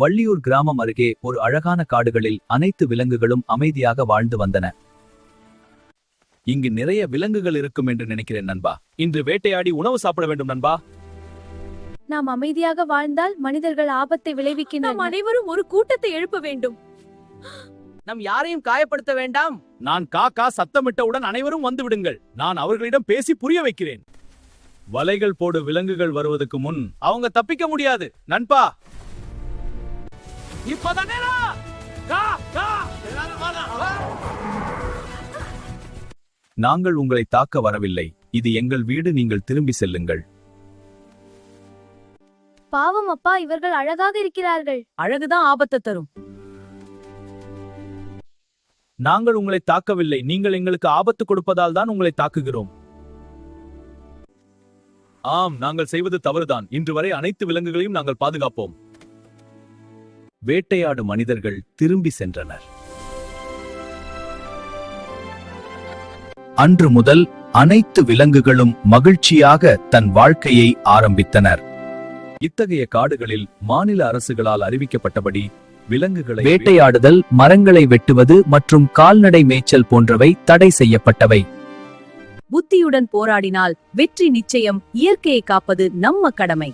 வள்ளியூர் கிராமம் அருகே ஒரு அழகான காடுகளில் அனைத்து விலங்குகளும் அமைதியாக வாழ்ந்து வந்தன. இங்கு நிறைய விலங்குகள் இருக்கும் என்று நினைக்கிறேன் நண்பா. இன்று வேட்டையாடி உணவு சாப்பிட வேண்டும் நண்பா. நாம் அமைதியாக வாழ்ந்தால் மனிதர்கள் ஆபத்தை விளைவிக்கின்றனர். நாம் அனைவரும் ஒரு கூட்டத்தை எழுப்ப வேண்டும். நம் யாரையும் காயப்படுத்த வேண்டாம். நான் காக்கா சத்தமிட்டவுடன் அனைவரும் வந்து விடுங்கள். நான் அவர்களிடம் பேசி புரிய வைக்கிறேன். வலைகள் போடு விலங்குகள் வருவதற்கு முன் அவங்க தப்பிக்க முடியாது நண்பா. நாங்கள் உங்களை தாக்க வரவில்லை. இது எங்கள் வீடு, நீங்கள் திரும்பி செல்லுங்கள். பாவம் அப்பா, இவர்கள் அழகாக இருக்கிறார்கள். அழகுதான் ஆபத்தை தரும். நாங்கள் உங்களை தாக்கவில்லை, நீங்கள் எங்களுக்கு ஆபத்து கொடுப்பதால் தான் உங்களை தாக்குகிறோம். ஆம், நாங்கள் செய்வது தவறுதான். இன்று வரை அனைத்து விலங்குகளையும் நாங்கள் பாதுகாப்போம். வேட்டையாடு மனிதர்கள் திரும்பி சென்றனர். அன்று முதல் அனைத்து விலங்குகளும் மகிழ்ச்சியாக தன் வாழ்க்கையை ஆரம்பித்தனர். இத்தகைய காடுகளில் மாநில அரசுகளால் அறிவிக்கப்பட்டபடி விலங்குகளை வேட்டையாடுதல், மரங்களை வெட்டுவது மற்றும் கால்நடை மேய்ச்சல் போன்றவை தடை செய்யப்பட்டவை. புத்தியுடன் போராடினால் வெற்றி நிச்சயம். இயற்கையை காப்பது நம்ம கடமை.